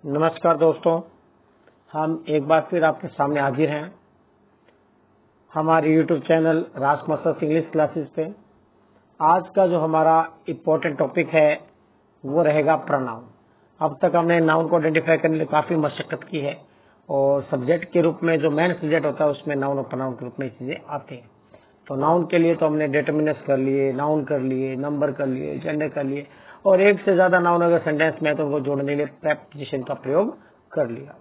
नमस्कार दोस्तों, हम एक बार फिर आपके सामने हाजिर हैं हमारे YouTube चैनल राजमास्टर्स इंग्लिश क्लासेस पे। आज का जो हमारा इम्पोर्टेंट टॉपिक है वो रहेगा प्रोनाउन। अब तक हमने नाउन को आइडेंटिफाई करने में काफी मशक्कत की है और सब्जेक्ट के रूप में जो मेन सब्जेक्ट होता है उसमें नाउन और प्रोनाउन के रूप में चीजें आती हैं। तो नाउन के लिए तो हमने डिटरमिनर्स कर लिए, नाउन कर लिए, नंबर कर लिए, जेंडर कर लिए और एक से ज्यादा नाउन अगर सेंटेंस में है तो उनको जोड़ने के लिए प्रेपोजिशन का प्रयोग कर लिया।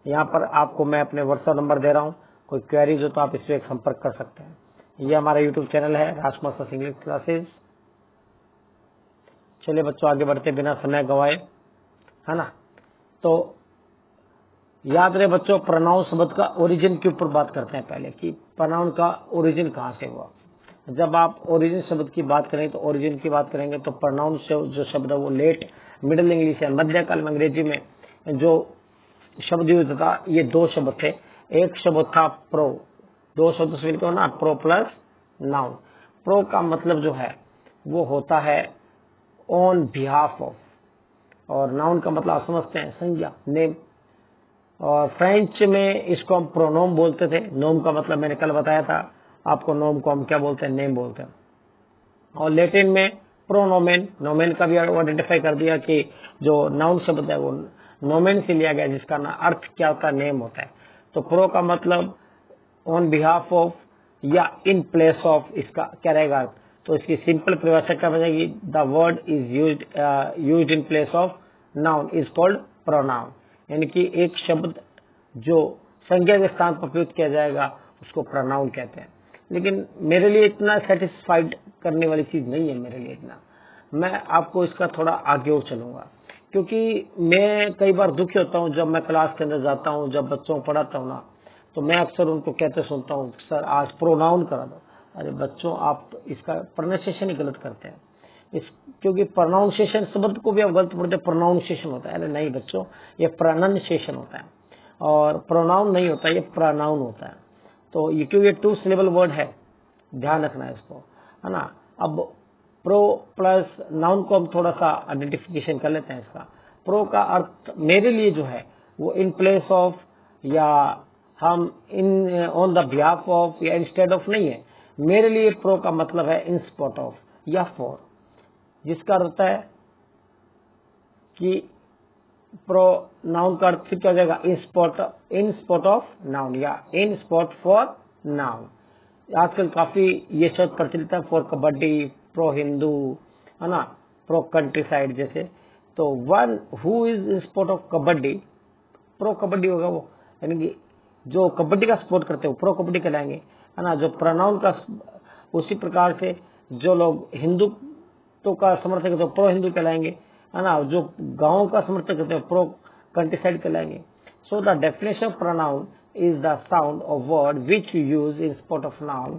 यहाँ पर आपको मैं अपने व्हाट्सएप नंबर दे रहा हूँ, कोई क्वेरीज हो तो आप इससे संपर्क कर सकते हैं। ये हमारा यूट्यूब चैनल है राजमास्टर्स इंग्लिश क्लासेस। चलिए बच्चों आगे बढ़ते बिना समय गवाए, है ना। तो याद रहे बच्चों, प्रोनाउन शब्द का ओरिजिन के ऊपर बात करते हैं पहले कि प्रोनाउन का ओरिजिन कहाँ से हुआ। जब आप ओरिजिन शब्द की बात करें तो ओरिजिन की बात करेंगे तो प्रोनाउन से जो शब्द है वो लेट मिडिल इंग्लिश है, मध्यकाल में अंग्रेजी में जो शब्द यूज था ये दो शब्द थे। एक शब्द था प्रो, दो शब्द से मिलकर ना प्रो प्लस नाउन। प्रो का मतलब जो है वो होता है ऑन बिहाफ ऑफ, और नाउन का मतलब आप समझते हैं संज्ञा, नेम। और फ्रेंच में इसको हम प्रोनोम बोलते थे। नोम का मतलब मैंने कल बताया था आपको, नोम को हम क्या बोलते हैं, नेम बोलते हैं। और लैटिन में प्रोनोमेन, नोमेन का भी आइडेंटिफाई कर दिया कि जो नाउन शब्द है वो नोमेन से लिया गया जिसका ना अर्थ क्या होता है, नेम होता है। तो प्रो का मतलब ऑन बिहाफ ऑफ या इन प्लेस ऑफ, इसका क्या रहेगा अर्थ। तो इसकी सिंपल परिभाषा क्या बनेगी, the word is used in place of noun is called pronoun. यानी कि एक शब्द जो संज्ञा के स्थान पर प्रयुक्त किया जाएगा उसको प्रोनाउन कहते हैं। लेकिन मेरे लिए इतना सेटिस्फाइड करने वाली चीज नहीं है मेरे लिए इतना। मैं आपको इसका थोड़ा आगे और चलूंगा, क्योंकि मैं कई बार दुखी होता हूँ जब मैं क्लास के अंदर जाता हूँ, जब बच्चों को पढ़ाता हूँ ना, तो मैं अक्सर उनको कहते सुनता हूँ सर आज प्रोनाउन करा दो। अरे बच्चों, आप इसका प्रोनाउंसिएशन ही गलत करते हैं। क्योंकि प्रोनाउंसिएशन शब्द को भी आप गलत पढ़ते, प्रोनाउंसिएशन होता है। अरे नहीं बच्चों, ये प्रोनाउंसिएशन होता है और प्रोनाउन नहीं होता, ये प्रोनाउन होता है। तो ये क्योंकि टू सिलेबल वर्ड है, ध्यान रखना है इसको, है ना। अब प्रो प्लस नाउन को हम थोड़ा सा आइडेंटिफिकेशन कर लेते हैं। इसका प्रो का अर्थ मेरे लिए जो है वो इन प्लेस ऑफ या हम in on the behalf of या इंस्टेड ऑफ नहीं है। मेरे लिए प्रो का मतलब है इन स्पॉट ऑफ या फॉर, जिसका अर्थ है कि प्रो नाउन का अर्थ फिर क्या हो जाएगा, इन स्पॉट ऑफ नाउन या इन स्पॉट फॉर नाउन। आजकल काफी ये शब्द प्रचलित है, फॉर कबड्डी, प्रो हिंदू, है ना, प्रो कंट्री साइड जैसे। तो one who is in spot of kabaddi, pro kabaddi होगा वो, यानी कि जो कबड्डी का सपोर्ट करते हो प्रो कबड्डी कहलाएंगे, है ना। जो प्रोनाउन का उसी प्रकार से जो लोग हिंदुत्व का समर्थक करते हो प्रो हिंदू कहलाएंगे, है ना। जो गांव का समर्थक करते हो प्रो कंट्री साइड कहलाएंगे। So the definition of pronoun is the sound of word which you use in spot of noun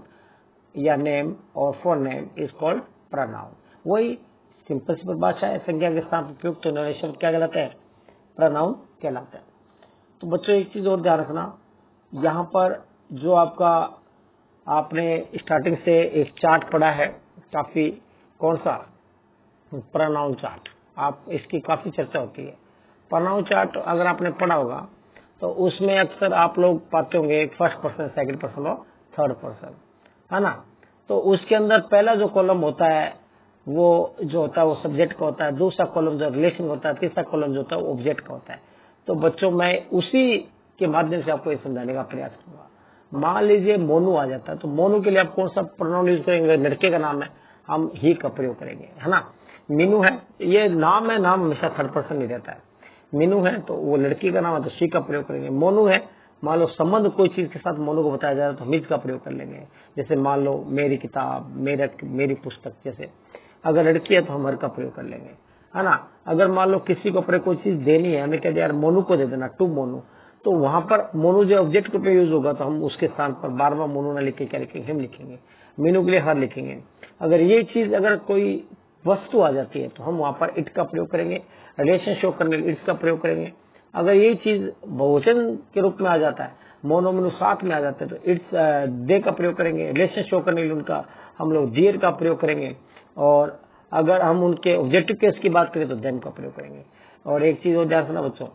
या name or for name is called pronoun। वही सिंपल सी परिभाषा है, संज्ञा के स्थान पर प्रयुक्त होने वाले शब्द क्या कहलाते हैं, प्रोनाउन कहलाते हैं। तो बच्चों एक चीज और ध्यान रखना, यहाँ पर जो आपका आपने स्टार्टिंग से एक चार्ट पढ़ा है काफी, कौन सा, प्रोनाउन चार्ट। आप इसकी काफी चर्चा होती है। प्रोनाउन चार्ट अगर आपने पढ़ा होगा तो उसमें अक्सर आप लोग पाते होंगे फर्स्ट पर्सन, सेकंड पर्सन और थर्ड पर्सन, है ना। तो उसके अंदर पहला जो कॉलम होता है वो जो होता है वो सब्जेक्ट का होता है, दूसरा कॉलम जो रिलेशन होता है, तीसरा कॉलम जो होता है वो ऑब्जेक्ट का होता है। तो बच्चों मैं उसी के माध्यम से आपको ये समझाने का प्रयास करूंगा। मान लीजिए मोनू आ जाता है, तो मोनू के लिए आप कौन सा प्रोनाउन यूज करेंगे, लड़के का नाम है हम ही का प्रयोग करेंगे, है ना। मीनू है, ये नाम है, नाम हमेशा थर्ड पर्सन नहीं रहता है। मीनू है तो वो लड़की का नाम है तो शी का प्रयोग करेंगे। मोनू है, मान लो संबंध कोई चीज के साथ मोनू को बताया जा रहा है तो हम इसका प्रयोग कर लेंगे। जैसे मान लो मेरी किताब, मेरी पुस्तक, जैसे अगर लड़की है तो हम हर का प्रयोग कर लेंगे, है ना। अगर मान लो किसी को कोई चीज देनी है, हमें कह दिया यार मोनू को दे देना, टू मोनू, तो वहां पर मोनू जो ऑब्जेक्ट पे यूज होगा तो हम उसके स्थान पर बार बार मोनू ना लिखे क्या लिखेंगे, हम लिखेंगे मीनू के लिए हर लिखेंगे। अगर ये चीज अगर कोई वस्तु आ जाती है तो हम वहां पर इट का प्रयोग करेंगे, रिलेशन शो करने के लिए इट्स का प्रयोग करेंगे। अगर ये चीज बहुवचन के रूप में आ जाता है, मोनो मोनू साथ में आ जाते हैं तो इट्स दे का प्रयोग करेंगे। रिलेशन शो करने के लिए उनका हम लोग दियर का प्रयोग करेंगे। और अगर हम उनके ऑब्जेक्टिव केस की बात करें तो देम का प्रयोग करेंगे। और एक चीज और ध्यान रखना बच्चों,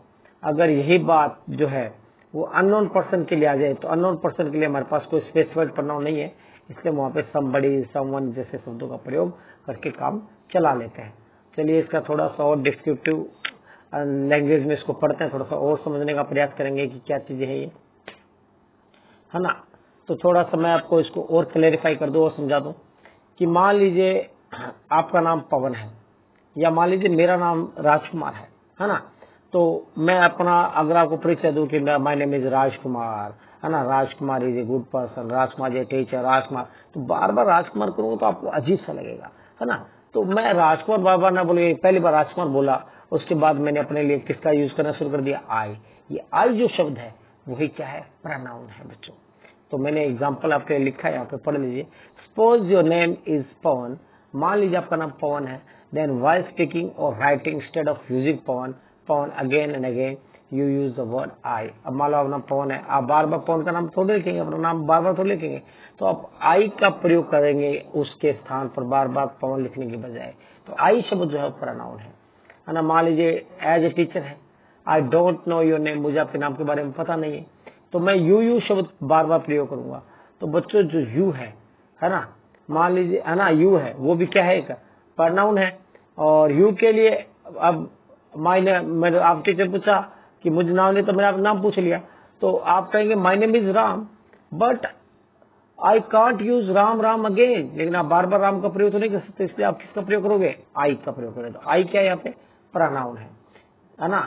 अगर यही बात जो है वो अननोन पर्सन के लिए आ जाए तो अननोन पर्सन के लिए हमारे पास कोई स्पेसिफाइड प्रोनाउन नहीं है, इसलिए वहां पे समबडी, समवन जैसे शब्दों का प्रयोग करके काम चला लेते हैं। चलिए इसका थोड़ा सा और डिस्क्रिप्टिव लैंग्वेज में इसको पढ़ते हैं, थोड़ा सा और समझने का प्रयास करेंगे कि क्या चीजें है ये, है ना। तो थोड़ा सा मैं आपको इसको और क्लेरिफाई कर दूं और समझा दूं कि मान लीजिए आपका नाम पवन है या मान लीजिए मेरा नाम राजकुमार है ना। तो मैं अपना अगर आपको परिचय दूं कि माय नेम इज राजकुमार, है ना, Rajkumar is a good person, Rajkumar is a teacher, Rajkumar, तो बार बार राजकुमार करूंगा तो आपको अजीब सा लगेगा, है ना। तो मैं राजकुमार बार बार ना बोले, पहली बार राजकुमार बोला, उसके बाद मैंने अपने लिए किसका यूज करना शुरू कर दिया, आई। ये आई जो शब्द है वही क्या है, प्रोनाउन है बच्चों। तो मैंने एग्जाम्पल आपके लिए लिखा है, यहाँ पे पढ़ लीजिए। सपोज योर नेम इज पवन, मान लीजिए आपका नाम पवन है, देन व्हाइल स्पीकिंग और writing instead of using Pawan, Pawan again and again you use the word I. अब मान लो आपका नाम पवन है, आप बार बार पवन का नाम थोड़े लिखेंगे, अपना नाम बार बार थोड़े लिखेंगे, तो आप आई का प्रयोग करेंगे उसके स्थान पर बार बार पवन लिखने के बजाय। तो आई शब्द जो है प्रोनाउन है ना। मान लीजिए एज ए टीचर है, I don't know your name, मुझे आपके नाम के बारे में पता नहीं है, तो मैं यू शब्द बार बार प्रयोग करूंगा। तो बच्चों जो यू है ना, मान लीजिए है ना, यू है वो भी क्या है, एक प्रोनाउन है। और यू के लिए अब मैंने आप टीचर पूछा कि मुझे नाम नहीं, तो मैंने आप नाम पूछ लिया, तो आप कहेंगे my name is Ram, but I can't use Ram Ram again, लेकिन आप बार बार राम का प्रयोग तो नहीं कर सकते, इसलिए आप किसका प्रयोग करोगे, आई का प्रयोग करोगे। तो आई क्या है यहाँ पे, प्रोनाउन है ना।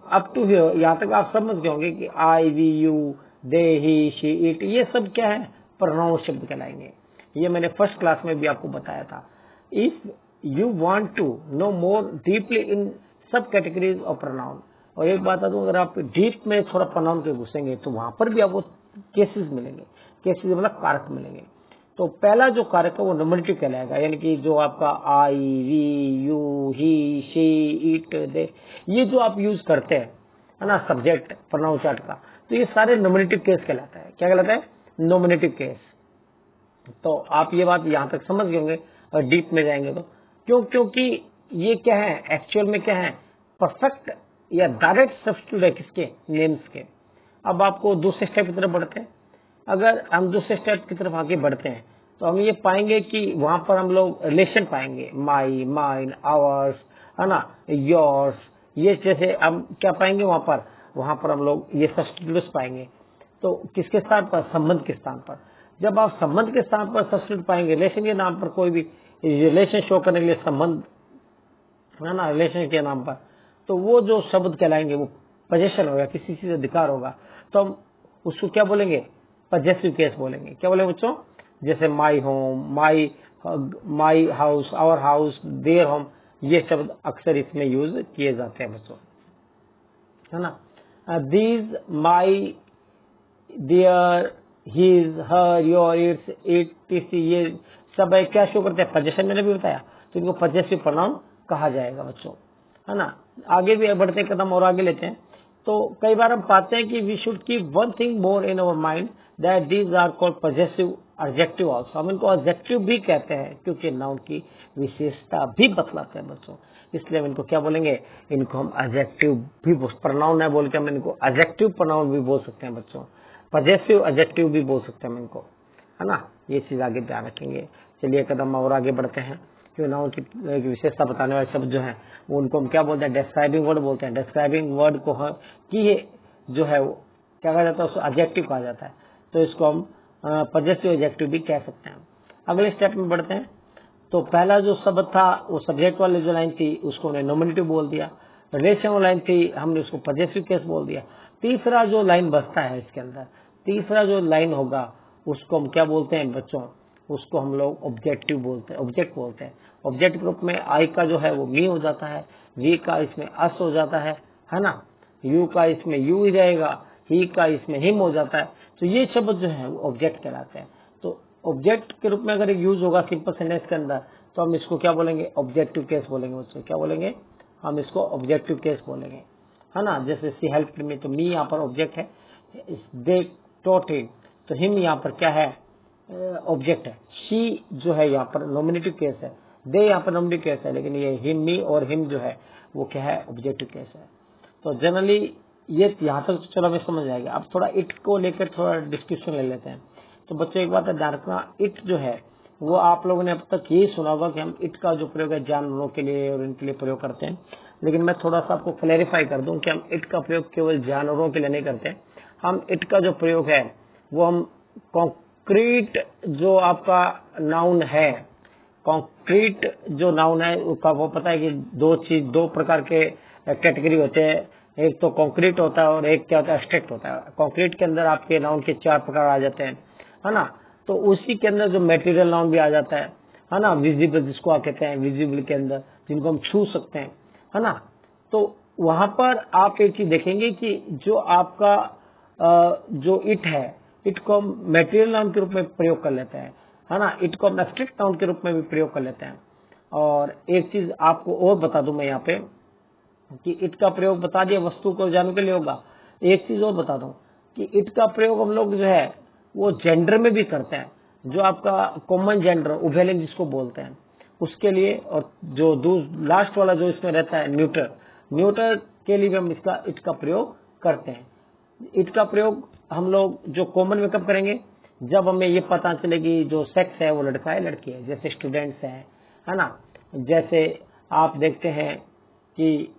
अप टू हियर यहाँ तक आप समझ गए होंगे कि I, we, you, they, he, she, it, ये सब क्या है, प्रोनाउन शब्द कहलाएंगे। ये मैंने फर्स्ट क्लास में भी आपको बताया था। If you want to know more deeply in sub categories of pronoun, और एक बात है, तो अगर आप डीप में थोड़ा प्रोनाउन के घुसेंगे तो वहां पर भी आपको केसेस मिलेंगे, केसेस मतलब कारक मिलेंगे। तो पहला जो कारक है वो नोमिनेटिव कहलाएगा, यानी कि जो आपका I, we, you, he, she, it, they, ये जो आप यूज करते हैं, है ना, सब्जेक्ट प्रोनाउन चार्ट का, तो ये सारे नोमिनेटिव केस कहलाता है। क्या कहलाता है, नोमिनेटिव केस। तो आप ये बात यहां तक समझ गए होंगे, और डीप में जाएंगे तो क्योंकि ये क्या है, एक्चुअल में क्या है, परफेक्ट या डायरेक्ट सब्स्टिट्यूट है किसके, नेम्स के। अब आपको दूसरे स्टेप की तरफ बढ़ते हैं। अगर हम दूसरे स्टेप की तरफ आगे बढ़ते हैं तो हम ये पाएंगे कि वहां पर हम लोग रिलेशन पाएंगे, माई, माइन, आवर्स, है ना, योर्स, ये जैसे हम क्या पाएंगे वहां पर हम लोग ये सब्स्टिट्यूट्स पाएंगे। तो किसके स्थान पर, संबंध के स्थान पर। जब आप संबंध के स्थान पर सब्स्टिट्यूट पाएंगे, रिलेशन के नाम पर कोई भी रिलेशन शो करने के लिए संबंध, है ना, रिलेशन के नाम पर, तो वो जो शब्द कहलाएंगे वो पोजेशन होगा, किसी चीज अधिकार होगा, तो हम उसको क्या बोलेंगे, पजेसिव केस बोलेंगे। क्या बोलेंगे बच्चों, जैसे my home, my house, our house, their home, ये शब्द अक्सर इसमें यूज किए जाते हैं बच्चों, है ना। These, my, their, his, her, your, its, it, ये सब क्या शो करते हैं, पोजेशन मैंने भी बताया, तो इनको पजेसिव प्रोनाउन कहा जाएगा बच्चों, है ना। आगे भी बढ़ते कदम और आगे लेते हैं। तो कई बार हम पाते हैं कि we should keep one thing more in our mind, that these are called possessive adjective also. हम इनको एडजेक्टिव भी कहते हैं क्योंकि नाउन की विशेषता भी बतलाते हैं बच्चों, इसलिए हम इनको क्या बोलेंगे, इनको हम एडजेक्टिव भी, प्रोनाउन है बोल के हम इनको एडजेक्टिव प्रोनाउन भी बोल सकते हैं बच्चों, पजेसिव एडजेक्टिव भी बोल सकते हैं हम इनको, है ना। ये चीज आगे ध्यान रखेंगे। चलिए कदम और आगे बढ़ते हैं। नाउन की विशेषता बताने वाले शब्द जो है वो उनको हम क्या बोलते हैं, डिस्क्राइबिंग वर्ड बोलते हैं। डिस्क्राइबिंग वर्ड को कि ये जो है वो क्या कहा जाता है, उसको एडजेक्टिव कहा जाता है, तो इसको हम पजेसिव एडजेक्टिव भी कह सकते हैं। अगले स्टेप में बढ़ते हैं। तो पहला जो शब्द था वो सब्जेक्ट वाली जो लाइन थी उसको हमने नोमिनेटिव बोल दिया, रिलेशन वाली लाइन थी हमने उसको पजेसिव केस बोल दिया। तीसरा जो लाइन बचता है इसके अंदर, तीसरा जो लाइन होगा उसको हम क्या बोलते हैं बच्चों, उसको हम लोग ऑब्जेक्टिव बोलते हैं, ऑब्जेक्ट बोलते हैं। ऑब्जेक्ट ग्रुप में आई का जो है वो मी हो जाता है, वी का इसमें अस हो जाता है ना, यू का इसमें यू ही रहेगा, ही का इसमें हिम हो जाता है। तो ये शब्द जो है वो ऑब्जेक्ट कहलाते हैं। तो ऑब्जेक्ट के रूप में अगर यूज होगा सिंपल सेंटेंस के अंदर तो हम इसको क्या बोलेंगे, ऑब्जेक्टिव केस बोलेंगे बच्चों। क्या बोलेंगे, हम इसको ऑब्जेक्टिव केस बोलेंगे, है ना। जैसे सी हेल्प मी, तो मी यहाँ पर ऑब्जेक्ट है, दे टॉट हिम, तो हिम यहाँ पर क्या है, ऑब्जेक्ट है। शी जो है यहाँ पर नॉमिनेटिव केस है, दे यहाँ पर नॉमिनेटिव केस है, लेकिन ये हिम, मी और हिम जो है वो क्या है, ऑब्जेक्टिव केस है। तो जनरली ये यहाँ तक तो चलो हमें समझ आएगा। अब थोड़ा इट को लेकर थोड़ा डिस्कशन ले लेते हैं। तो बच्चों एक बात है ध्यान रखना, इट जो है वो आप लोगों ने अब तक यही सुना होगा कि हम इट का जो प्रयोग है जानवरों के लिए और इनके लिए प्रयोग करते हैं, लेकिन मैं थोड़ा सा आपको क्लैरिफाई कर दूं कि हम इट का प्रयोग केवल जानवरों के लिए नहीं करते। हम इट का जो प्रयोग है वो हम कॉन्क्रीट जो आपका नाउन है, कॉन्क्रीट जो नाउन है उसका वो पता है कि दो प्रकार के कैटेगरी होते हैं, एक तो कॉन्क्रीट होता है और एक क्या होता है एब्स्ट्रैक्ट होता है। कॉन्क्रीट के अंदर आपके नाउन के 4 प्रकार आ जाते हैं, है ना। तो उसी के अंदर जो मटेरियल नाउन भी आ जाता है ना, विजिबल जिसको आप कहते हैं, विजिबल के अंदर जिनको हम छू सकते हैं, है ना। तो वहां पर आप एक चीज देखेंगे कि जो आपका जो इट है, इट को हम मटेरियल नाउन के रूप में प्रयोग कर लेते हैं, है ना। इट को हम एब्स्ट्रैक्ट नाउन के रूप में भी प्रयोग कर लेते हैं। और एक चीज आपको और बता दूं मैं यहाँ पे कि इट का प्रयोग बता दिया वस्तु को जानने के लिए होगा। एक चीज और बता दूं कि इट का प्रयोग हम लोग जो है वो जेंडर में भी करते हैं, जो आपका कॉमन जेंडर उभयलिंग जिसको बोलते हैं उसके लिए, और जो लास्ट वाला जो इसमें रहता है न्यूटर के लिए भी हम इसका इट का प्रयोग करते हैं। इट का प्रयोग हम लोग जो कॉमन में कब करेंगे, जब हमें ये पता चलेगी जो सेक्स है वो लड़का है लड़की है, जैसे स्टूडेंट्स हैं, है ना। जैसे आप देखते हैं कि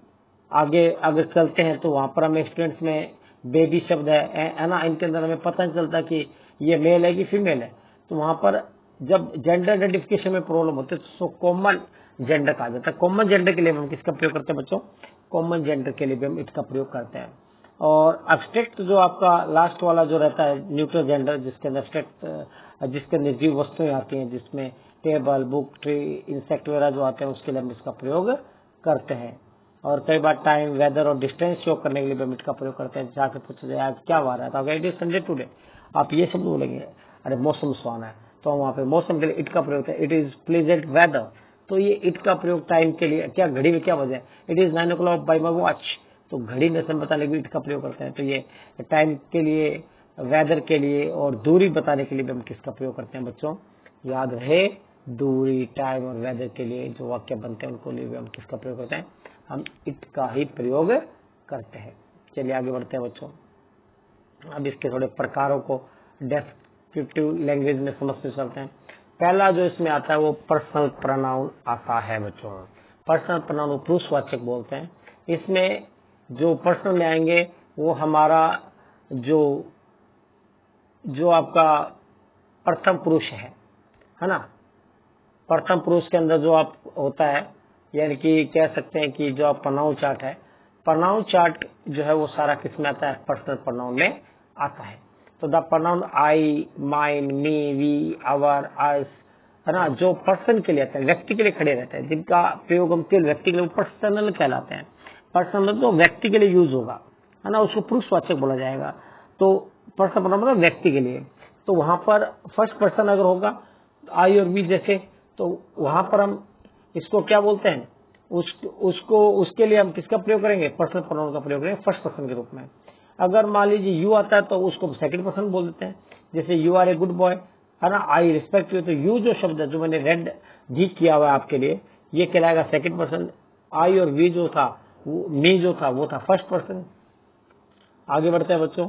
आगे अगर चलते हैं तो वहां पर हमें स्टूडेंट्स में बेबी शब्द है ना, इनके अंदर हमें पता नहीं चलता कि ये मेल है कि फीमेल है। तो वहां पर जब जेंडर आइडेंटिफिकेशन में प्रॉब्लम होती है तो कॉमन जेंडर कहा जाता है। कॉमन जेंडर के लिए हम किसका प्रयोग करते हैं बच्चों, कॉमन जेंडर के लिए भी हम इट का प्रयोग करते हैं। और एब्स्ट्रैक्ट जो आपका लास्ट वाला जो रहता है न्यूट्रल जेंडर, जिसके अंदर एब्स्ट्रैक्ट जिसके अंदर जीव वस्तुएं आती हैं, जिसमें टेबल बुक ट्री इंसेक्ट वगैरह जो आते हैं, उसके लिए हम इसका प्रयोग करते हैं। और कई बार टाइम वेदर और डिस्टेंस शो करने के लिए भी इट का प्रयोग करते हैं। जाके पूछा जाए आज क्या वार है, तो अगर इट इज संडे टुडे, आप ये शब्द बोलेंगे, अरे मौसम सुहाना है, तो वहां पे मौसम के लिए इट का प्रयोग है, इट इज प्लीजेंट वेदर। तो ये इट का प्रयोग टाइम के लिए, क्या घड़ी में क्या वजह है, it is 9 o'clock by my watch, तो घड़ी में समय बताने के लिए इट का प्रयोग करते हैं। तो ये टाइम के लिए, वेदर के लिए और दूरी बताने के लिए भी हम किसका प्रयोग करते हैं बच्चों, याद रहे, दूरी टाइम और वेदर के लिए जो वाक्य बनते हैं उनको लिए भी हम किसका प्रयोग करते हैं, हम इट का ही प्रयोग करते हैं। चलिए आगे बढ़ते हैं बच्चों। अब इसके थोड़े प्रकारों को डेस्क्रिप्टिव लैंग्वेज में समझते चलते हैं। पहला जो इसमें आता है वो पर्सनल प्रोनाउन आता है बच्चों। पर्सनल प्रोनाउन पुरुषवाचक बोलते हैं। इसमें जो पर्सनल में आएंगे वो हमारा जो आपका प्रथम पुरुष है ना। प्रथम पुरुष के अंदर जो आप होता है, यानी कि कह सकते हैं कि जो आप प्रोनाउन चार्ट है, प्रोनाउन चार्ट जो है वो सारा किस में आता है, पर्सनल प्रोनाउन में आता है। तो the pronoun I, mine, me, we, our, us, है ना, जो पर्सन के लिए आता है, व्यक्ति के लिए खड़े रहते हैं, जिनका प्रयोग हम केवल व्यक्ति के लिए, पर्सनल कहलाते हैं। पर्सनल तो व्यक्ति के लिए यूज होगा, है ना, उसको पुरुषवाचक बोला जाएगा। तो पर्सनल प्रोनाउन मतलब व्यक्ति के लिए। तो वहां पर फर्स्ट पर्सन अगर होगा आई और वी जैसे, तो वहां पर हम इसको क्या बोलते हैं, उसके लिए हम किसका प्रयोग करेंगे, पर्सनल प्रोनाउन का प्रयोग करेंगे फर्स्ट पर्सन के रूप में। अगर मान लीजिए यू आता है तो उसको सेकंड पर्सन बोल देते हैं, जैसे you are a good boy, है ना, आई रिस्पेक्ट यू। तो यू जो शब्द है जो मैंने रेड ढीक किया हुआ है आपके लिए, ये कहलाएगा सेकंड पर्सन। आई और वी जो था, मी जो था वो था फर्स्ट पर्सन। आगे बढ़ते हैं बच्चों,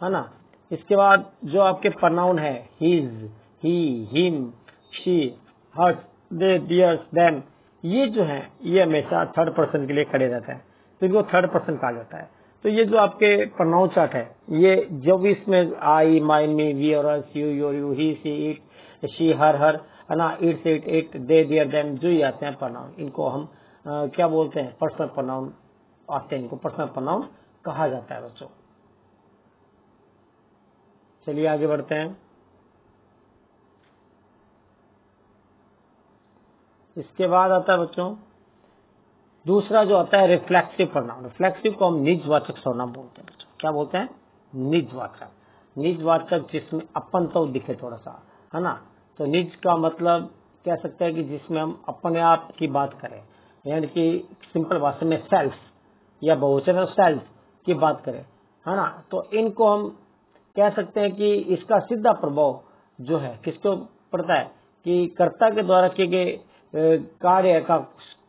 है ना। इसके बाद जो आपके प्रोनाउन है his, he, him, she, hers, they, theirs, them, ये जो है ये हमेशा थर्ड पर्सन के लिए खड़े रहता है, तो इनको थर्ड पर्सन कहा जाता है। तो ये जो आपके प्रोनाउन चार्ट है, ये जो भी इसमें आई, माइन, मी, वी और us, you, your, you, he, she, it, she, her, है ना, its, it, they, their, them, जो ही आते हैं प्रोनाउन, इनको हम क्या बोलते हैं, पर्सनल प्रोनाउन आते हैं, इनको पर्सनल प्रोनाउन कहा जाता है बच्चों। चलिए आगे बढ़ते हैं। इसके बाद आता है बच्चों दूसरा जो आता है रिफ्लेक्सिव प्रोनाउन। रिफ्लेक्सिव को हम निजवाचक सर्वनाम बोलते हैं बच्चों। क्या बोलते हैं, निजवाचक। निजवाचक जिसमें अपन तो दिखे थोड़ा सा, है ना। तो निज का मतलब कह सकते हैं कि जिसमें हम अपने आप की बात करें, यानी कि सिंपल भाषा में सेल्फ या बहुवचन सेल्फ की बात करें, है ना। तो इनको हम कह सकते हैं कि इसका सीधा प्रभाव जो है किसको पड़ता है, कि कर्ता के द्वारा किए गए कार्य का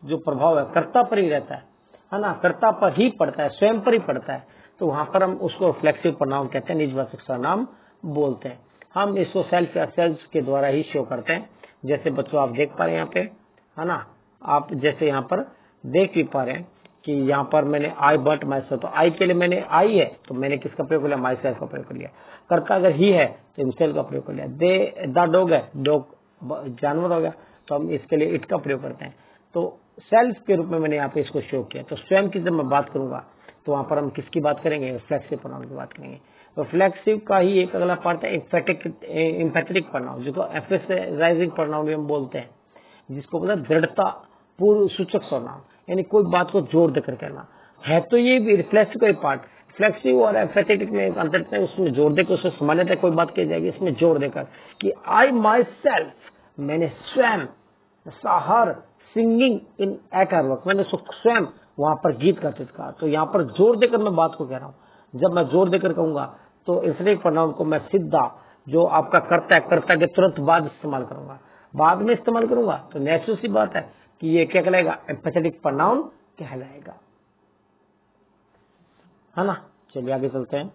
जो प्रभाव है कर्ता पर ही रहता है है ना, कर्ता पर ही पड़ता है, स्वयं पर ही पड़ता है, तो वहां पर हम उसको रिफ्लेक्सिव प्रोनाउन कहते हैं, निजवाचक सर्वनाम बोलते हैं। हम इसको सेल्फ या सेल्फ के द्वारा ही शो करते हैं। जैसे बच्चों आप देख पा रहे हैं यहाँ पे, है ना, आप जैसे यहाँ पर देख भी पा रहे हैं कि यहाँ पर मैंने आई बट माई सेल्फ, तो आई के लिए मैंने आई है तो मैंने किसका प्रयोग कर लिया, माई सेल्फ का प्रयोग कर लिया। कर्ता अगर ही है तो हिमसेल्फ का प्रयोग कर लिया। दे द डॉग है, डॉग जानवर हो गया, तो हम इसके लिए इट का प्रयोग करते हैं। तो सेल्फ के रूप में मैंने यहाँ पे इसको शो किया। तो स्वयं की जब मैं बात करूंगा तो वहां पर हम किसकी बात करेंगे, रिफ्लेक्सिव प्रोनाउन की बात करेंगे। रिफ्लेक्सिव का ही एक अगला पार्ट है एम्फेटिक प्रोनाउन, जिसको एम्फेसाइजिंग प्रोनाउन भी हम बोलते हैं, जिसको बोलते हैं दृढ़ता पूर्व सूचक सर्वनाम, यानी कोई बात को जोर देकर कहना है। तो ये भी रिफ्लेक्सिव का ही पार्ट, रिफ्लेक्सिव और एम्फेटिक में एक अंतर है, उसमें जोर देकर उसमें सामान्यतः कोई बात कही जाएगी, इसमें जोर देकर कि आई माई सेल्फ, मैंने स्वयं, साहर singing in at her work, मैंने स्वयं वहां पर गीत गाते कहा। तो यहाँ पर जोर देकर मैं बात को कह रहा हूँ। जब मैं जोर देकर कहूंगा तो इंफिनिटिव प्रोनाउन को मैं सीधा जो आपका कर्ता है, कर्ता के तुरंत बाद इस्तेमाल करूंगा, बाद में इस्तेमाल करूंगा तो नेचुरल सी बात है कि ये क्या कहलाएगा, एम्फेटिक प्रोनाउन कहलाएगा, है ना। चलिए आगे चलते हैं।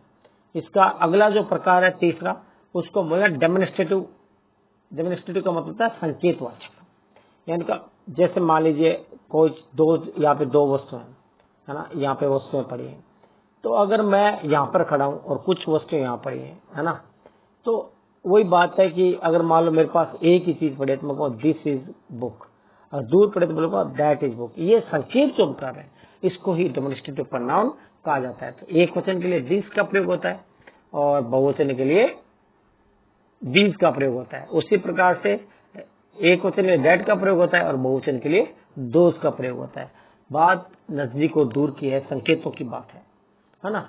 इसका अगला जो प्रकार है तीसरा, उसको बोला डेमोन्स्ट्रेटिव। डेमोन्स्ट्रेटिव का मतलब है संकेतवाचक, यानी का जैसे मान लीजिए कोई दो, यहाँ पे दो वस्तुएं है ना, यहाँ पे वस्तुएं पड़ी हैं, तो अगर मैं यहाँ पर खड़ा हूं और कुछ वस्तुएं यहाँ पड़ी हैं, है ना, तो वही बात है कि अगर मान लो मेरे पास एक ही चीज पड़ी है तो मैं कहूँ दिस इज बुक, और दूर पड़े तो बोलूंगा दैट इज बुक। ये संकेत जो हम कर रहे हैं इसको ही डेमोन्स्ट्रेटिव प्रोनाउन कहा जाता है। तो एक वचन के लिए दिस का प्रयोग होता है और बहुवचन के लिए दीज का प्रयोग होता है। उसी प्रकार से एक वचन के लिए दैट का प्रयोग होता है और बहुवचन के लिए दोज का प्रयोग होता है। बात नजदीक और दूर की है, संकेतों की बात है ना।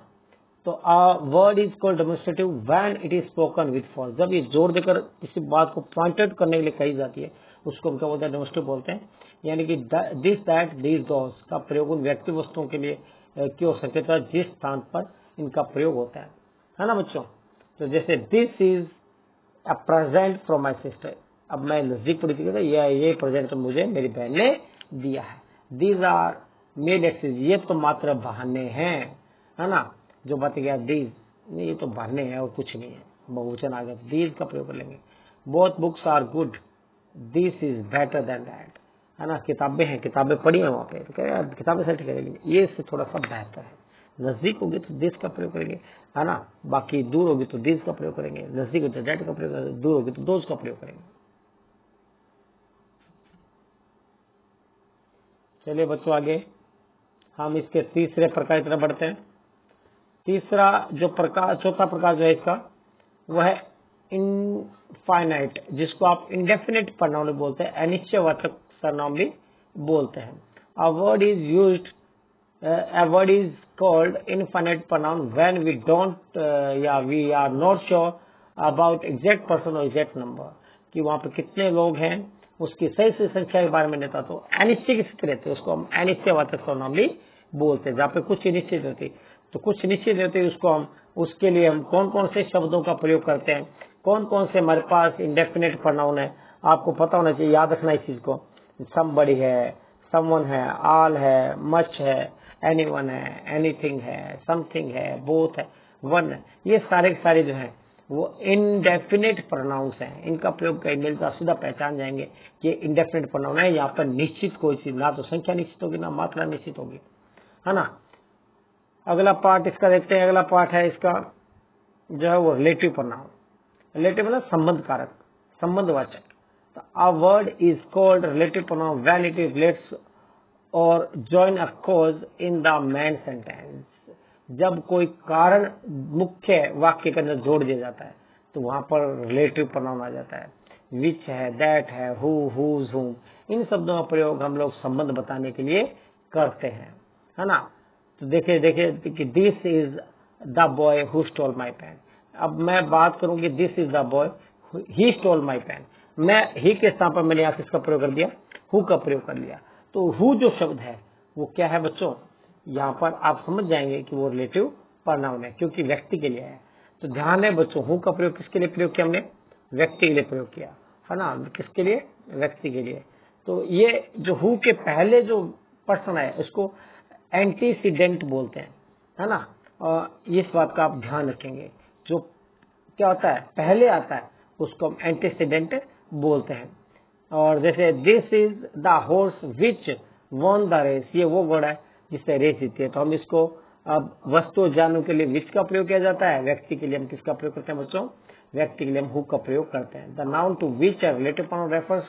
तो a word is called demonstrative when it is spoken with force. जब ये जोर देकर किसी बात को पॉइंट आउट करने के लिए कही जाती है उसको हम क्या बोलते हैं, डेमोन्स्ट्रेटिव बोलते हैं। यानी कि दिस दैट दीज दोज का प्रयोग उन व्यक्ति वस्तुओं के लिए क्यों संकेत जिस स्थान पर इनका प्रयोग होता है ना बच्चों। तो जैसे this is a present from my sister, अब मैं नजदीक पड़ी थी, ये प्रेजेंट तो मुझे मेरी बहन ने दिया है। दीज आर मेड एक्सेस, ये तो मात्र बहाने हैं, है ना। जो बात गया दीज नहीं, ये तो बहाने हैं और कुछ नहीं है, बहुवचन आ गया दीज का प्रयोग कर लेंगे। Both books are good, this is better than that, है ना। किताबें हैं, किताबें पढ़ी हैं वहां पे, तो कह किताबें सेट करेंगे, ये इससे थोड़ा सा बेहतर है। नजदीक होगी तो दिस का प्रयोग करेंगे, है ना। बाकी दूर होगी तो दिस का प्रयोग करेंगे, नजदीक होगी तो दैट का प्रयोग करेंगे, दूर होगी तो दोज का प्रयोग करेंगे। चलिए बच्चों आगे हम इसके तीसरे प्रकार की तरफ बढ़ते हैं। तीसरा जो प्रकार, चौथा प्रकार जो है इसका वह है इनफाइनाइट, जिसको आप इंडेफिनिट प्रोनाउन बोलते हैं, अनिश्चयवाचक सर्वनाम भी बोलते हैं। A word is used, a word is called infinite pronoun when we don't we are not sure about exact person or exact number, कि वहां पर कितने लोग हैं उसकी सही से संख्या के बारे में नहीं था, तो अनिश्चय की स्थिति रहती है उसको हम अनिश्चयवाचक सर्वनाम भी बोलते हैं। जहाँ पे कुछ निश्चित होती तो कुछ निश्चित होती उसको हम, उसके लिए हम कौन कौन से शब्दों का प्रयोग करते हैं, कौन कौन से हमारे पास इंडेफिनिट प्रोनाउन है, आपको पता होना चाहिए, याद रखना इस चीज को। समबडी है, समवन है, ऑल है, मच है, एनीवन है, एनीथिंग है, समथिंग है, बोथ है, वन है, ये सारे सारे जो है वो इनडेफिनेट प्रोनाउंस हैं। इनका प्रयोग करेंगे तो सीधा पहचान जाएंगे कि इंडेफिनेट प्रोनाउन है। यहाँ पर निश्चित कोई चीज, ना तो संख्या निश्चित होगी ना मात्रा निश्चित होगी, है ना। अगला पार्ट इसका देखते हैं। अगला पार्ट है इसका जो है वो रिलेटिव प्रोनाउन। रिलेटिव मतलब संबंध कारक, संबंधवाचक। A word is called relative pronoun when it is relates और join a clause in the main sentence. जब कोई कारण मुख्य वाक्य के अंदर जोड़ दिया जाता है तो वहां पर रिलेटिव प्रोनाउन आ जाता है। विच है, दैट है, हु, हुज, हुम, इन शब्दों का प्रयोग हम लोग संबंध बताने के लिए करते हैं, है ना। तो देखिए कि this is the boy who stole my pen. अब मैं बात करूंगी this is the boy he stole my pen, मैं ही के स्थान पर मैंने यहाँ किसका प्रयोग कर दिया, हु का प्रयोग कर लिया। तो हु जो शब्द है वो क्या है बच्चों, यहाँ पर आप समझ जाएंगे कि वो रिलेटिव प्रोनाउन है क्योंकि व्यक्ति के लिए है। तो ध्यान है बच्चों, हु का प्रयोग किसके लिए प्रयोग किया हमने, व्यक्ति के लिए प्रयोग किया, है ना। किसके लिए, व्यक्ति के लिए। तो ये जो हु के पहले जो पर्सन है उसको एंटीसीडेंट बोलते हैं, है ना। और इस बात का आप ध्यान रखेंगे, जो क्या होता है पहले आता है उसको हम एंटीसीडेंट बोलते हैं। और जैसे this is the horse which won the race, ये वो घोड़ा है जिससे रेस जीती है। तो हम इसको अब वस्तु जानों के लिए विच का प्रयोग किया जाता है, व्यक्ति के लिए हम किसका प्रयोग करते हैं बच्चों, व्यक्ति के लिए हम हु का प्रयोग करते हैं। The noun to which a relative pronoun refers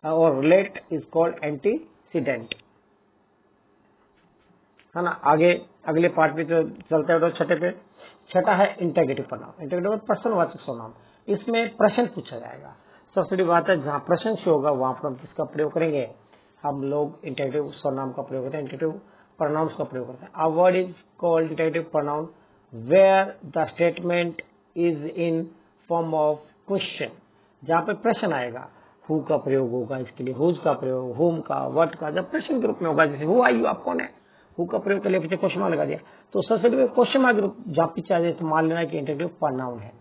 और रिलेट इज कॉल्ड एंटीसीडेंट, है ना। आगे अगले पार्ट पे जो चलते हैं छठे पे, छठा है इंटरोगेटिव प्रोनाउन। इंटरोगेटिव प्रश्नवाचक सर्वनाम, इसमें प्रश्न पूछा जाएगा। सबसे बड़ी बात है जहां प्रश्न से होगा वहां पर हम किसका प्रयोग करेंगे, हम लोग इंटरोगेटिव सर्वनाम का प्रयोग करते हैं, इंटरोगेटिव प्रोनाउंस का प्रयोग करते हैं। A word is called interrogative pronoun where the statement is in form of question, जहां पे प्रश्न आएगा हु का प्रयोग होगा, इसके लिए हुज का प्रयोग, हुम का, व्हाट का, जब प्रश्न के रूप में होगा, जैसे हु आर यू, आप कौन है, हु का प्रयोग कर लिया, पीछे क्वेश्चन मार्क लगा दिया, तो सबसे पहले क्वेश्चन मार्क जहां पीछे आ जाए तो मान लेना कि इंटरोगेटिव प्रोनाउन है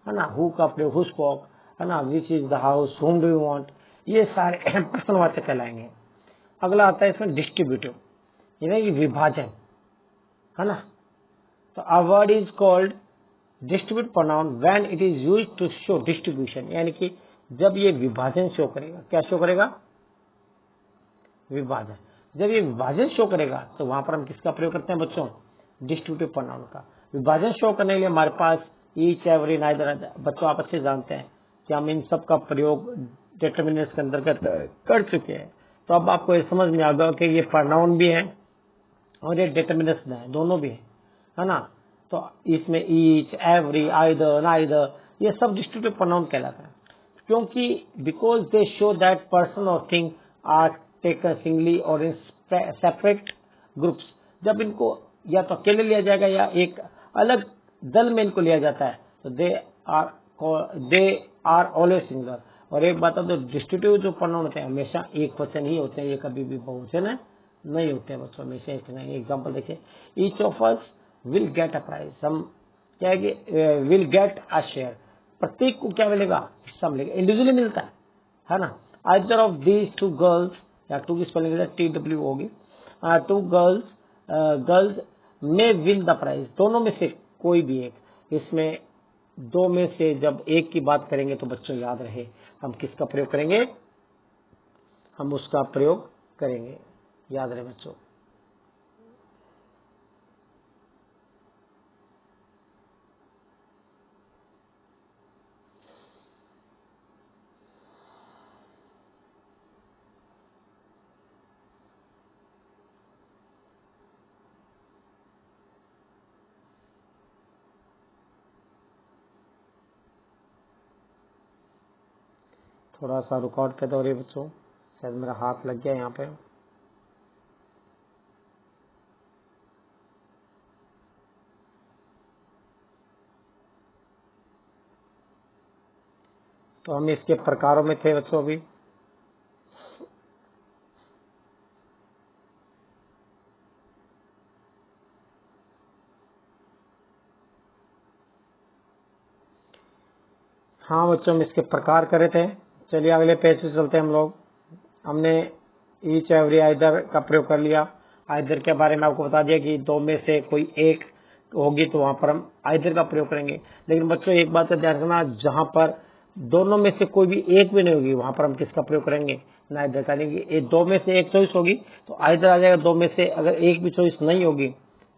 ना। हु का प्रयोग, हु स्पोक, है ना, विच इज द हाउस, हुम डू यू वांट, ये सारे प्रश्नवाचक कहलाएंगे। अगला आता है इसमें डिस्ट्रीब्यूटिव, यानी कि विभाजन, है ना। तो a word is called distribute pronoun when it is used to show distribution, यानी कि जब ये विभाजन शो करेगा, क्या शो करेगा, विभाजन। जब ये विभाजन शो करेगा तो वहां पर हम किसका प्रयोग करते हैं बच्चों, डिस्ट्रीब्यूटिव प्रोनाउन का। विभाजन शो करने के लिए हमारे पास ईच, एवरी, नाइदर, बच्चों आप अच्छे जानते हैं कि हम इन सब का प्रयोग डिटरमिनेंट्स के अंतर्गत कर चुके हैं। तो अब आपको ये समझ में आ गया कि ये प्रोनाउन भी है और ये डिटरमिनेंट्स है, दोनों भी है ना। तो इसमें ईच, एवरी, आइदर, नाइदर, ये सब डिस्ट्रीब्यूटिव प्रोनाउन कहलाता है, क्योंकि because they show that person और थिंग आर टेकन सिंगली और इन सेपरेट ग्रुप्स। जब इनको या तो अकेले लिया जाएगा या एक अलग दल में इनको लिया जाता है तो दे आर ऑलवेज सिंगुलर। और एक बात है, तो डिस्ट्रीब्यूटिव जो प्रोनाउन होते हैं हमेशा एक वचन ही होते हैं, ये कभी भी बहुवचन नहीं होते हैं बच्चों, हमेशा एक नहीं। एग्जाम्पल देखिए, each of us will get a prize, हम क्या है विल गेट अ शेयर, प्रत्येक को क्या मिलेगा, हिस्सा मिलेगा, इंडिविजुअली मिलता है ना। Either of these two girls, या टू की स्पेलिंग TW होगी, टू गर्ल्स में विन द प्राइज, दोनों में से कोई भी एक। इसमें दो में से जब एक की बात करेंगे तो बच्चों याद रहे हम किसका प्रयोग करेंगे, हम उसका प्रयोग करेंगे, याद रहे बच्चों। थोड़ा सा रिकॉर्ड कर दो रे बच्चों, शायद मेरा हाथ लग गया यहाँ पे। तो हम इसके प्रकारों में थे बच्चों अभी। हाँ बच्चों, हम इसके प्रकार करे थे। चलिए अगले पेज पे चलते हैं हम लोग। हमने ईच, एवरी, आइदर का प्रयोग कर लिया। आइदर के बारे में आपको बता दिया कि दो में से कोई एक होगी तो वहां पर हम आइदर का प्रयोग करेंगे। लेकिन बच्चों एक बात का ध्यान रखना, जहां पर दोनों में से कोई भी एक भी नहीं होगी वहां पर हम किसका प्रयोग करेंगे, नाइदर का। नहीं, दो में से एक चॉइस होगी तो आइदर आ जाएगा, दो में से अगर एक भी चॉइस नहीं होगी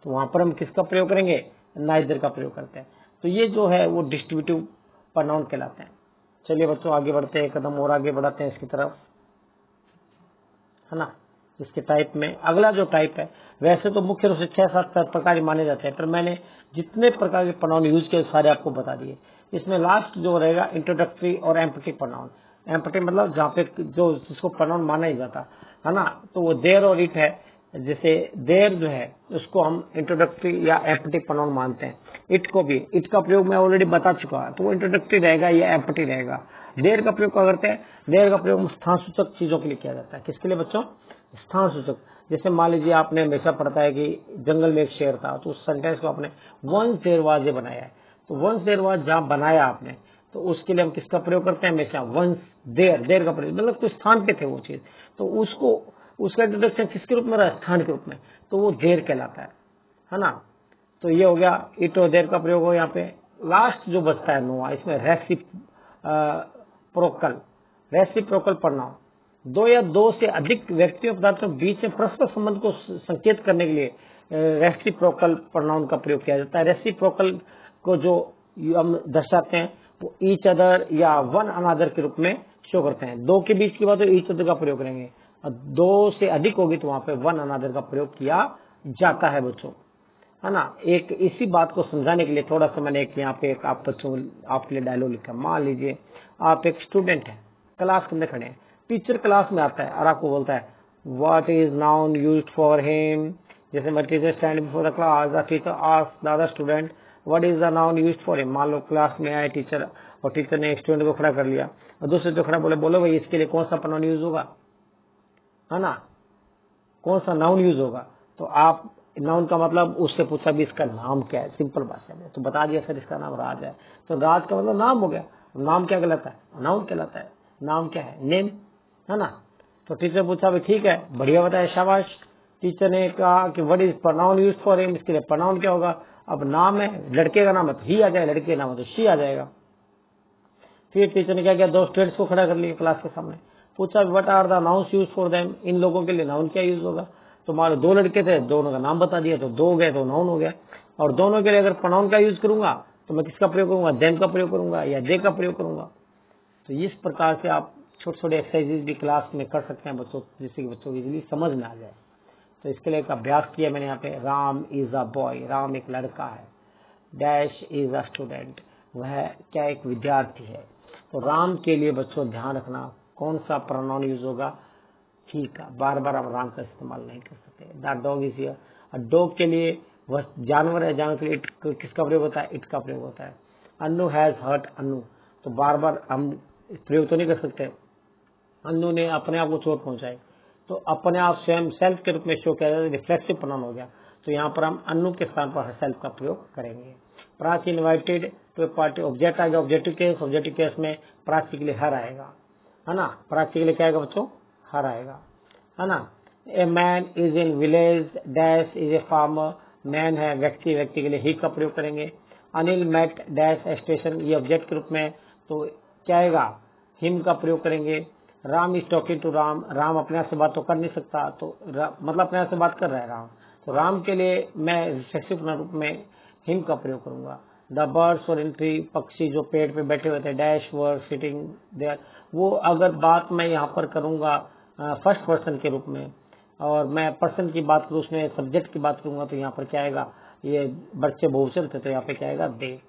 तो वहां पर हम किसका प्रयोग करेंगे, नाइदर का प्रयोग करते हैं। तो ये जो है वो डिस्ट्रीब्यूटिव प्रोनाउन कहलाते हैं। चलिए बच्चों आगे बढ़ते हैं, एक कदम और आगे बढ़ाते हैं इसकी तरफ, है ना। इसके टाइप में अगला जो टाइप है, वैसे तो मुख्य रूप से 6-7 प्रकार माने जाते हैं, पर मैंने जितने प्रकार के प्रोनाउन यूज किए सारे आपको बता दिए। इसमें लास्ट जो रहेगा इंट्रोडक्टरी और एम्पैथेटिक प्रोनाउन। एम्पैथेटिक मतलब जहाँ पे जो जिसको प्रोनाउन माना ही जाता है ना, तो वो देयर और इट है। जैसे देयर जो है उसको हम इंट्रोडक्टरी या एम्पैथेटिक प्रोनाउन मानते हैं। इट को भी, इट का प्रयोग मैं ऑलरेडी बता चुका है, तो वो इंट्रोडक्टरी रहेगा या एम्पैथेटिक रहेगा। देयर का प्रयोग क्या करते हैं, देयर का प्रयोग स्थान सूचक चीजों के लिए किया जाता है। किसके लिए बच्चों, स्थान सूचक। जैसे मान लीजिए आपने हमेशा पढ़ता है कि जंगल में एक शेर था, तो उस सेंटेंस को आपने वंस देयर वाज बनाया है, तो वंस देयर वाज जहां बनाया आपने, तो उसके लिए हम किसका प्रयोग करते हैं, हमेशा वंस देयर। देयर का प्रयोग मतलब कुछ स्थान पे थे वो चीज, तो उसको उसका इंट्रोडक्शन किसके रूप में रहा है, स्थान के रूप में, तो वो देर कहलाता है ना। तो ये हो गया इट और देर का प्रयोग हो। यहाँ पे लास्ट जो बचता है नोवा, इसमें रेसिप्रोकल प्रोनाउन, दो या दो से अधिक व्यक्तियों पदार्थों के बीच में परस्पर संबंध को संकेत करने के लिए रेसिप्रोकल प्रोनाउन का प्रयोग किया जाता है। रेसिप्रोकल को जो हम दर्शाते हैं वो ईच अदर या वन अनदर के रूप में शो करते हैं। दो के बीच की बात तो ईच अदर का प्रयोग करेंगे, और दो से अधिक होगी तो वहां पे वन अनदर का प्रयोग किया जाता है बच्चों, है ना। एक इसी बात को समझाने के लिए थोड़ा सा मैंने एक यहाँ पे एक आप बच्चों आपके लिए डायलॉग लिखा। मान लीजिए आप एक स्टूडेंट हैं, क्लास के अंदर खड़े हैं, टीचर क्लास में आता है और आपको बोलता है what is noun used for him. जैसे मैं teacher stand before the class, the teacher asked the other student what is the noun used for him. मान लो क्लास में आए टीचर और टीचर ने एक स्टूडेंट को खड़ा कर लिया और दूसरे जो खड़ा बोलो भाई इसके लिए कौन सा प्रोनाउन यूज होगा, है ना, कौन सा नाउन यूज होगा। तो आप नाउन का मतलब उससे पूछा भी इसका नाम क्या है, सिंपल भाषा में तो बता दिया सर इसका नाम राज है। तो राज का मतलब नाम हो गया। नाम क्या कहलाता है, नाउन कहलाता है। नाम क्या है, नेम, है ना। तो टीचर पूछा भाई ठीक है बढ़िया बताया शाबाश। टीचर ने कहा कि what is pronoun used for him, इसके लिए प्रोनाउन क्या होगा। अब नाम है, लड़के का नाम है तो ही आ जाएगा, लड़के का नाम है तो शी आ जाएगा। फिर टीचर ने क्या किया, दो स्टूडेंट्स को खड़ा कर लिया क्लास के सामने, पूछा what are the nouns use for them, इन लोगों के लिए नाउन क्या यूज होगा। तो मान लो दो लड़के थे, दोनों का नाम बता दिया तो दो हो गए तो नाउन हो गया। और दोनों के लिए अगर प्रोनाउन का यूज करूंगा तो मैं किसका प्रयोग करूंगा, देम का प्रयोग करूंगा या दे का प्रयोग करूंगा। तो इस प्रकार से आप छोटे छोटे एक्सरसाइजेज भी क्लास में कर सकते हैं बच्चों, जिससे कि बच्चों को इजीली समझ में आ जाए। तो इसके लिए एक अभ्यास किया मैंने यहाँ पे, Ram is a boy, Ram एक लड़का है। डैश इज अ स्टूडेंट, वह क्या एक विद्यार्थी है। तो राम के लिए बच्चों ध्यान रखना कौन सा प्रोनाउन यूज होगा, ठीक है, बार बार आप राम का इस्तेमाल नहीं कर सकते। The dog is here, dog के लिए वह जानवर है, जानवर के लिए किसका प्रयोग होता है, इट का प्रयोग होता है। अन्नू हैज हर्ट अन्नू, तो बार बार हम प्रयोग तो नहीं कर सकते। अन्नू ने अपने आप को चोट पहुंचाई, तो अपने आप स्वयं सेल्फ के रूप में शो किया जाता है, रिफ्लेक्सिव प्रोनाउन हो गया। तो यहाँ पर हम अन्नू के स्थान पर सेल्फ का प्रयोग करेंगे। Prachi invited to a party, object आ गया, ऑब्जेक्टिव केस में प्राची के लिए हर आएगा, है ना। प्राची के लिए क्या आएगा बच्चों, हर आएगा, है ना। A man is in village, dash is a farmer, man है व्यक्ति, व्यक्ति के लिए ही का प्रयोग करेंगे। अनिल मेट डैश स्टेशन, ये ऑब्जेक्ट के रूप में, तो क्या आएगा, हिम का प्रयोग करेंगे। Ram is talking to Ram, Ram अपने आप से बात तो कर नहीं सकता, तो मतलब अपने आप से बात कर रहा है राम, तो राम के लिए मैं रिफ्लेक्सिव रूप में हिम का प्रयोग करूंगा। द बर्ड्स और इन ट्री, पक्षी जो पेड़ पे बैठे हुए थे, डैश वर सिटिंग देयर, वो अगर बात मैं यहाँ पर करूंगा फर्स्ट पर्सन के रूप में, और मैं पर्सन की बात करूँ उसमें सब्जेक्ट की बात करूंगा, तो यहाँ पर क्या आएगा, ये बच्चे बहुवचन थे तो यहाँ पे क्या आएगा, they.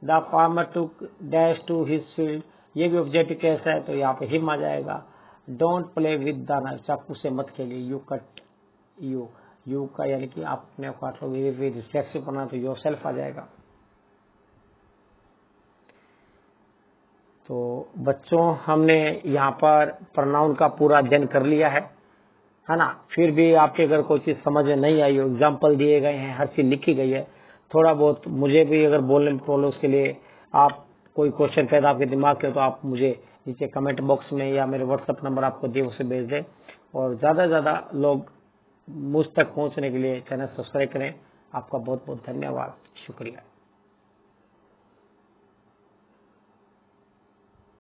The farmer took dash to his field, ये भी ऑब्जेक्टिव केस है तो यहाँ पे हिम आ जाएगा। Don't play with the knife, चाकू से मत खेलिए। यू कट, यू का यानी कि आप अपने आप काट लो, रिफ्लेक्सिव बना तो योर सेल्फ आ जाएगा। तो बच्चों हमने यहाँ पर प्रोनाउन का पूरा अध्ययन कर लिया है ना। फिर भी आपके अगर कोई चीज समझ में नहीं आई हो, एग्जाम्पल दिए गए हैं, हर चीज लिखी गई है, थोड़ा बहुत मुझे भी अगर बोलने में प्रॉब्लम, उसके लिए आप कोई क्वेश्चन पैदा आपके दिमाग के तो आप मुझे नीचे कमेंट बॉक्स में या मेरे व्हाट्सएप नंबर आपको दिए उसे भेज दें। और ज्यादा से ज्यादा लोग मुझ तक पहुंचने के लिए चैनल सब्सक्राइब करें। आपका बहुत बहुत धन्यवाद, शुक्रिया।